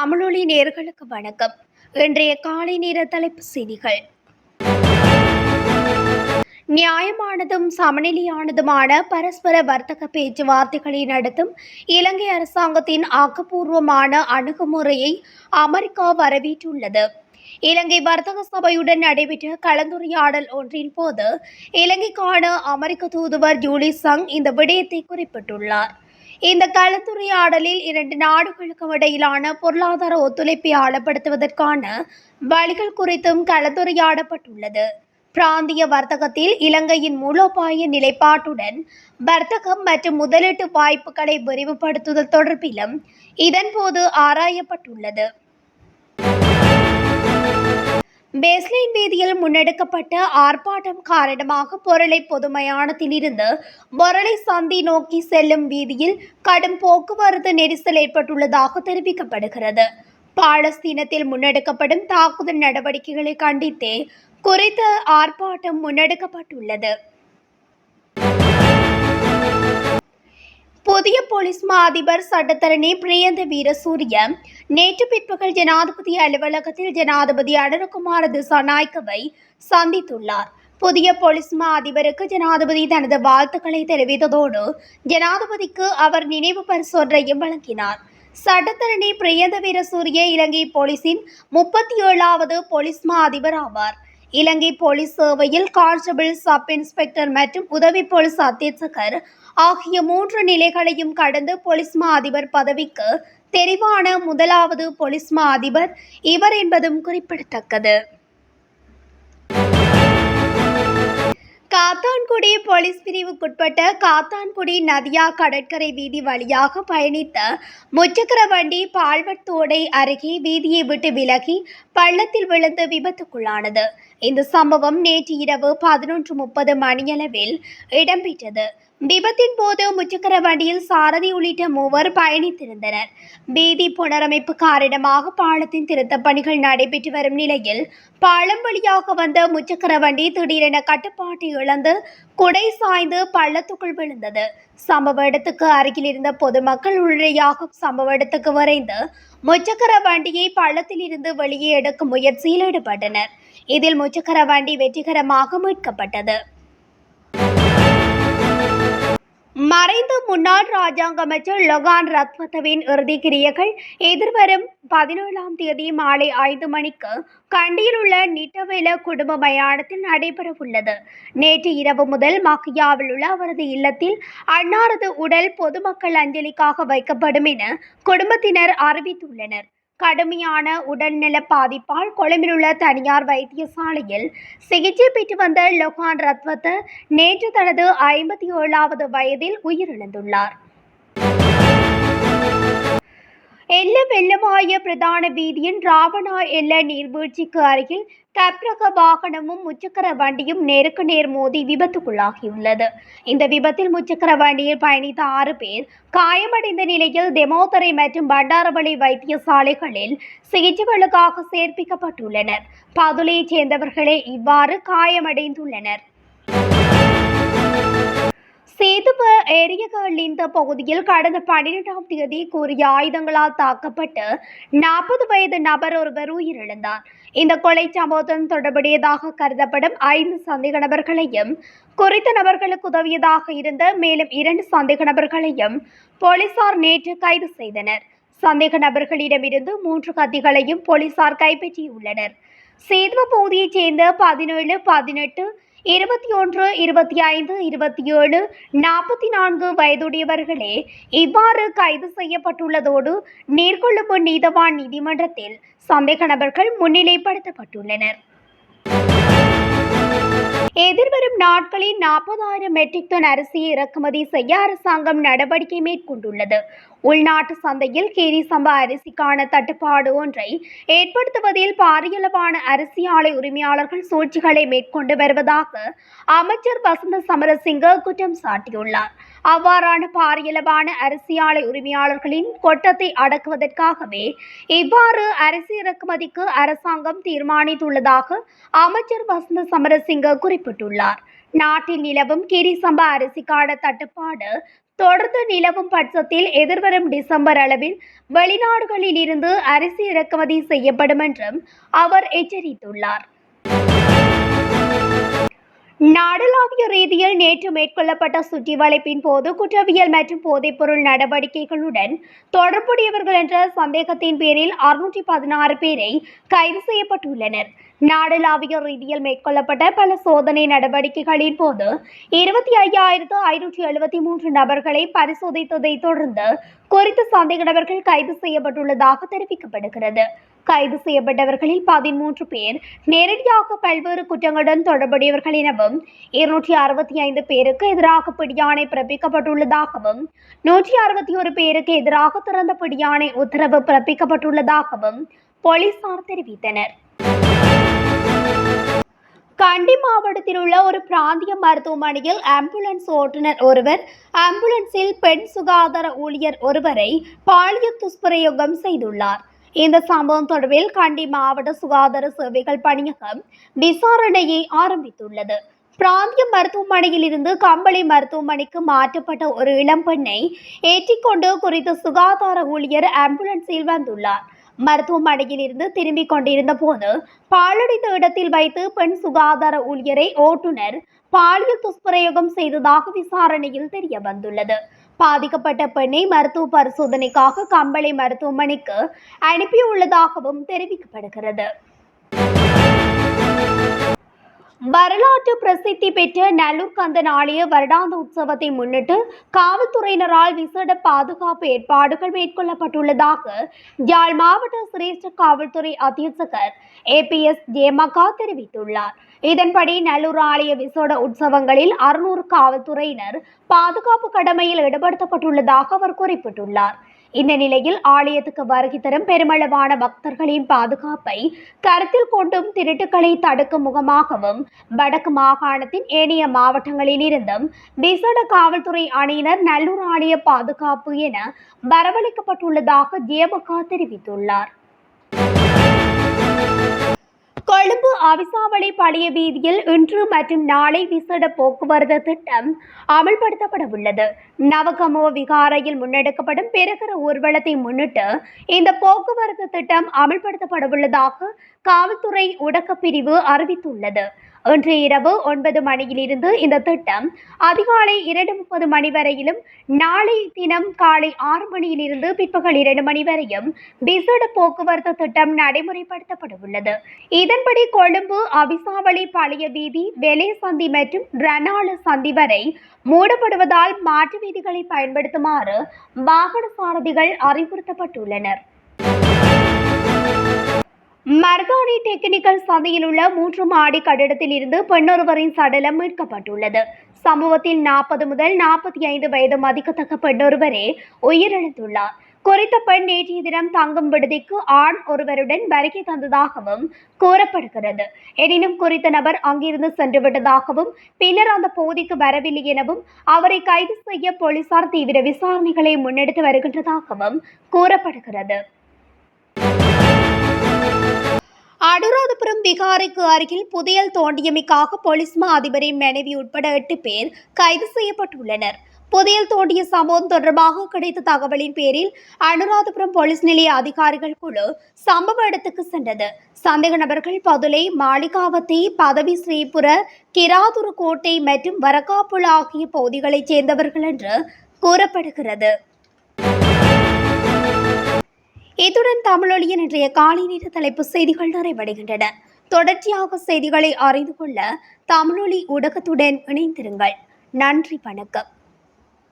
தமிழொலி நேயர்களுக்கு வணக்கம். இன்றைய காலை நேர தலைப்புச் செய்திகள். நியாயமானதும் சமநிலையானதுமான பரஸ்பர வர்த்தக பேச்சுவார்த்தைகளை நடத்தும் இலங்கை அரசாங்கத்தின் ஆக்கப்பூர்வமான அணுகுமுறையை அமெரிக்கா வரவேற்றுள்ளது. இலங்கை வர்த்தக சபையுடன் நடைபெற்ற கலந்துரையாடல் ஒன்றின் போது இலங்கைக்கான அமெரிக்க தூதுவர் ஜூலி சங் இந்த விடயத்தை குறிப்பிட்டுள்ளார். இந்த கலந்துரையாடலில் இரண்டு நாடுகளுக்கும் இடையிலான பொருளாதார ஒத்துழைப்பை ஆழப்படுத்துவதற்கான வழிகள் குறித்தும் கலந்துரையாடப்பட்டுள்ளது. பிராந்திய வர்த்தகத்தில் இலங்கையின் மூலோபாய நிலைப்பாட்டுடன் வர்த்தகம் மற்றும் முதலீட்டு வாய்ப்புகளை விரிவுபடுத்துதல் தொடர்பிலும் இதன்போது ஆராயப்பட்டுள்ளது. பேஸ்லைன் வீதியில் முன்னெடுக்கப்பட்ட ஆர்ப்பாட்டம் காரணமாக பொருளை பொது மயானத்திலிருந்து பொருளை சந்தி நோக்கி செல்லும் வீதியில் கடும் போக்குவரத்து நெரிசல் ஏற்பட்டுள்ளதாக தெரிவிக்கப்படுகிறது. பாலஸ்தீனத்தில் முன்னெடுக்கப்படும் தாக்குதல் நடவடிக்கைகளை கண்டித்தே குறித்த ஆர்ப்பாட்டம் முன்னெடுக்கப்பட்டுள்ளது. புதிய போலீஸ் மா அதிபர் சட்டத்தரணி பிரியந்த வீரசூரிய நேற்று பிற்பகல் ஜனாதிபதி அலுவலகத்தில் ஜனாதிபதி அனுரகுமார திசாநாயக்கவை சந்தித்துள்ளார். புதிய போலீஸ் மா அதிபருக்கு ஜனாதிபதி தனது வாழ்த்துக்களை தெரிவித்ததோடு ஜனாதிபதிக்கு அவர் நினைவு பரிசொன்றையும் வழங்கினார். சட்டத்தரணி பிரியந்த வீரசூரிய இலங்கை போலீசின் 37வது போலீஸ் மா அதிபர் ஆவார். இலங்கை போலீஸ் சேவையில் கான்ஸ்டபிள், சப் இன்ஸ்பெக்டர் மற்றும் உதவி போலீஸ் அத்தியட்சகர் ஆகிய 3 நிலைகளையும் கடந்து போலீஸ் மா அதிபர் பதவிக்கு தெரிவான முதலாவது போலீஸ் மா அதிபர் இவர் என்பதும் குறிப்பிடத்தக்கது. காத்தான்குடி போலீஸ் பிரிவுக்குட்பட்ட காத்தான்குடி நதியா கடற்கரை வீதி வழியாக பயணித்த முச்சக்கர வண்டி பால்வட்டோடை அருகே வீதியை விட்டு விலகி பள்ளத்தில் விழுந்து விபத்துக்குள்ளானது. இந்த சம்பவம் நேற்று இரவு 11:30 மணியளவில் இடம்பெற்றது. விபத்தின் போது முச்சக்கர வண்டியில் சாரதி உள்ளிட்ட 3 பயணித்திருந்தனர். வீதி புனரமைப்பு காரணமாக பாலத்தின் திருத்தப் பணிகள் நடைபெற்று வரும் நிலையில் பாலம் வழியாக வந்த முச்சக்கர வண்டி திடீரென கட்டுப்பாட்டை இழந்து குடை சாய்ந்து பள்ளத்துக்குள் விழுந்தது. சம்பவ இடத்துக்கு அருகில் இருந்த பொதுமக்கள் உடனடியாக சம்பவ இடத்துக்கு விரைந்து முச்சக்கர வண்டியை பள்ளத்தில் இருந்து வெளியே எடுக்கும் முயற்சியில் ஈடுபட்டனர். இதில் முச்சக்கர வண்டி வெற்றிகரமாக மீட்கப்பட்டது. மறைந்த முன்னாள் ராஜாங்க அமைச்சர் லொகான் ரத்வத்தவின் இறுதிக் கிரியைகள் எதிர்வரும் 17ஆம் தேதி மாலை 5 மணிக்கு கண்டியில் உள்ள நிட்டவேல குடும்ப மயானத்தில் நடைபெறவுள்ளது. நேற்று இரவு முதல் மக்கியாவில் உள்ள அவரது இல்லத்தில் அன்னாரது உடல் பொதுமக்கள் அஞ்சலிக்காக வைக்கப்படும் என குடும்பத்தினர் அறிவித்துள்ளனர். கடுமையான உடல்நல பாதிப்பால் கொழும்பில் உள்ள தனியார் வைத்தியசாலையில் சிகிச்சை பெற்று வந்த லொகான் ரத்வத்த நேற்று தனது 57வது வயதில் உயிரிழந்துள்ளார். எல்ல வெள்ளவாய பிரதான வீதியின் ராவணா எல்ல நீர்வீழ்ச்சிக்கு அருகில் கப்ரக வாகனமும் முச்சக்கர வண்டியும் நேருக்கு நேர் மோதி விபத்துக்குள்ளாகியுள்ளது. இந்த விபத்தில் முச்சக்கர வண்டியில் பயணித்த 6 பேர் காயமடைந்த நிலையில் தெமோதரை மற்றும் பண்டாரவளை வைத்தியசாலைகளில் சிகிச்சைகளுக்காக சேர்ப்பிக்கப்பட்டுள்ளனர். பதுளையைச் சேர்ந்தவர்களே இவ்வாறு காயமடைந்துள்ளனர். சேதுவ எரியகலிந்த பகுதியில் கடந்த 12ஆம் தேதி கூறிய ஆயுதங்களால் தாக்கப்பட்டு 40 வயது நபர் ஒருவர் உயிரிழந்தார். இந்த கொலை சம்பவத்துடன் தொடர்புடையதாக கருதப்படும் 5 சந்தேக நபர்களையும் குறித்த நபர்களுக்கு உதவியதாக இருந்த மேலும் 2 சந்தேக நபர்களையும் போலீசார் நேற்று கைது செய்தனர். சந்தேக நபர்களிடமிருந்து 3 கத்திகளையும் போலீசார் கைப்பற்றியுள்ளனர். சேதுவ பகுதியைச் சேர்ந்த 17, 18, 21, 25, 27, 44 வயதுடையவர்களே இவ்வாறு கைது செய்யப்பட்டுள்ளதோடு நீர்கொழும்பு நீதவான் நீதிமன்றத்தில் சந்தேக நபர்கள் முன்னிலைப்படுத்தப்பட்டுள்ளனர். எதிர்வரும் நாட்களில் 40,000 மெட்ரிக் டன் அரிசியை இறக்குமதி செய்ய அரசாங்கம் நடவடிக்கை மேற்கொண்டுள்ளது. உள்நாட்டு சந்தையில் கேரி சம்பா அரிசிக்கான தட்டுப்பாடு ஒன்றை ஏற்படுத்துவதில் பாரியளவான அரிசி ஆலை உரிமையாளர்கள் சூழ்ச்சிகளை மேற்கொண்டு வருவதாக அமைச்சர் வசந்த சமரசிங்க குற்றம் சாட்டியுள்ளார். அவ்வாறான பாரியளவான அரிசி ஆலை உரிமையாளர்களின் கொட்டத்தை அடக்குவதற்காகவே இவ்வாறு அரிசி இறக்குமதிக்கு அரசாங்கம் தீர்மானித்துள்ளதாக அமைச்சர் வசந்த சமரசிங்க குறிப்பிட்டுள்ளார். நாட்டில் நிலவும் கேரி சம்பா அரிசிக்கான தட்டுப்பாடு தொடர்ந்து நிலவும் பட்சத்தில் எதிர்வரும் டிசம்பர் அளவில் வெளிநாடுகளில் இருந்து அரிசி இறக்குமதி செய்யப்படும் என்றும் அவர் எச்சரித்துள்ளார். நாடளாவிய ரீதியில் நேற்று மேற்கொள்ளப்பட்ட சுற்றி வளைப்பின் போது குற்றவியல் மற்றும் போதைப்பொருள் நடவடிக்கைகளுடன் தொடர்புடையவர்கள் என்ற சந்தேகத்தின் பேரில் 616 பேரை கைது செய்யப்பட்டுள்ளனர். நாடளாவிய ரீதியில் மேற்கொள்ளப்பட்ட பல சோதனை நடவடிக்கைகளின் போது 25,573 நபர்களை பரிசோதித்ததை தொடர்ந்து குறித்த சந்தேக நபர்கள் கைது செய்யப்பட்டுள்ளதாக தெரிவிக்கப்படுகிறது. கைது செய்யப்பட்டவர்களில் 13 பேர் நேரடியாக பல்வேறு குற்றங்களுடன் தொடர்புடையவர்கள் எனவும் 265 பேருக்கு எதிராக பிடியாணை பிறப்பிக்கப்பட்டுள்ளதாகவும் 161 பேருக்கு எதிராக திறந்த பிடியாணை உத்தரவு பிறப்பிக்கப்பட்டுள்ளதாகவும் போலீசார் தெரிவித்தனர். கண்டி மாவட்டத்தில் உள்ள ஒரு பிராந்திய மருத்துவமனையில் ஆம்புலன்ஸ் ஓட்டுநர் ஒருவர் ஆம்புலன்ஸில் பெண் சுகாதார ஊழியர் ஒருவரை பாலியல் துஷ்பிரயோகம் செய்துள்ளார். இந்த சம்பவம் தொடர்பில் கண்டி மாவட்ட சுகாதார சேவைகள் பணியகம் விசாரணையை ஆரம்பித்துள்ளது. பிராந்திய மருத்துவமனையில் இருந்து கம்பளை மருத்துவமனைக்கு மாற்றப்பட்ட ஒரு இளம் பெண்ணை ஏற்றிக்கொண்டு குறித்த சுகாதார ஊழியர் ஆம்புலன்ஸில் வந்துள்ளார். மருத்துவமனையில் இருந்து திரும்பிக் கொண்டிருந்த போது பாழடைந்த இடத்தில் வைத்து பெண் சுகாதார ஊழியரை ஓட்டுநர் பாலியல் துஷ்பிரயோகம் செய்ததாக விசாரணையில் தெரிய வந்துள்ளது. பாதிக்கப்பட்ட பெண்ணை மருத்துவ பரிசோதனைக்காக கம்பளை மருத்துவமனைக்கு அனுப்பியுள்ளதாகவும் தெரிவிக்கப்படுகிறது. வரலாற்று பிரசித்தி பெற்ற நல்லூர் கந்தன் ஆலய வருடாந்த உற்சவத்தை முன்னிட்டு காவல்துறையினரால் விசேட பாதுகாப்பு ஏற்பாடுகள் மேற்கொள்ளப்பட்டுள்ளதாக யாழ் மாவட்ட சிரேஷ்ட காவல்துறை அத்தியட்சகர் APS ஜெயமகா தெரிவித்துள்ளார். இதன்படி நல்லூர் ஆலய விசேட உற்சவங்களில் 600 காவல்துறையினர் பாதுகாப்பு கடமையில் ஈடுபடுத்தப்பட்டுள்ளதாக அவர் குறிப்பிட்டுள்ளார். இந்த நிலையில் ஆலயத்துக்கு வருகை தரும் பெருமளவான பக்தர்களின் பாதுகாப்பை கருத்தில் கொண்டும் திருட்டுக்களை தடுக்கும் முகமாகவும் வடக்கு மாகாணத்தின் ஏனைய மாவட்டங்களில் இருந்தும் விசேட காவல்துறை அணியினர் நல்லூர் ஆலய பாதுகாப்பு என வரவழைக்கப்பட்டுள்ளதாக ஜெயமகா தெரிவித்துள்ளார். கொழும்பு அவிசாவளை பழைய வீதியில் இன்று மற்றும் நாளை விசேட போக்குவரத்து திட்டம் அமல்படுத்தப்பட உள்ளது. நவகமுவ விகாரையில் முன்னெடுக்கப்படும் பெருகர ஊர்வலத்தை முன்னிட்டு இந்த போக்குவரத்து திட்டம் அமல்படுத்தப்பட உள்ளதாக காவல்துறை ஊடகப் பிரிவு அறிவித்துள்ளது. இன்று இரவு 9 மணியிலிருந்து இந்த திட்டம் அதிகாலை 2:30 மணி வரையிலும் நாளை தினம் காலை 6 மணியிலிருந்து பிற்பகல் 2 மணி வரையும் விசேட போக்குவரத்து திட்டம் நடைமுறைப்படுத்தப்பட உள்ளது. இதன்படி கொழும்பு அவிசாவளை பழைய வீதி வெலே சந்தி மற்றும் ரணாள சந்தி வரை மூடப்படுவதால் மாற்று வீதிகளை பயன்படுத்துமாறு வாகன சாரதிகள் அறிவுறுத்தப்பட்டுள்ளனர். மருதாணி டெக்னிக்கல் சந்தையில் உள்ள 3 மாடி கட்டிடத்தில் இருந்து பெண்ணொருவரின் சடலம் மீட்கப்பட்டுள்ளது. சம்பவத்தில் 40 முதல் 45 வயது மதிக்கத்தக்க பெண்ணொருவரே உயிரிழந்துள்ளார். குறித்த பெண் நேற்றைய தினம் தங்கும் விடுதிக்கு ஆண் ஒருவருடன் வருகை தந்ததாகவும் கூறப்படுகிறது. எனினும் குறித்த நபர் அங்கிருந்து சென்றுவிட்டதாகவும் பின்னர் அந்த பகுதிக்கு வரவில்லை எனவும் அவரை கைது செய்ய போலீசார் தீவிர விசாரணைகளை முன்னெடுத்து வருகின்றதாகவும் கூறப்படுகிறது. அனுராதபுரம் விகாரைக்கு அருகில் புதையல் தோண்டியமைக்காக போலீஸ் மா அதிபரின் மனைவி உட்பட 8 பேர் கைது செய்யப்பட்டுள்ளனர். புதையல் தோண்டிய சம்பவம் தொடர்பாக கிடைத்த தகவலின் பேரில் அனுராதபுரம் போலீஸ் நிலைய அதிகாரிகள் குழு சம்பவ இடத்துக்கு சென்றது. சந்தேக நபர்கள் பதுளை, மாளிகாவத்தை, பதவி, ஸ்ரீபுர, கிராதுரு கோட்டை மற்றும் வரக்காப்புல ஆகிய பகுதிகளைச் சேர்ந்தவர்கள் என்று கூறப்படுகிறது. இத்துடன் தமிழொலியின் இன்றைய காலை நேர தலைப்பு செய்திகள் நிறைவடைகின்றன. தொடர்ச்சியாக செய்திகளை அறிந்து கொள்ள தமிழொலி ஊடகத்துடன் இணைந்திருங்கள். நன்றி, வணக்கம்.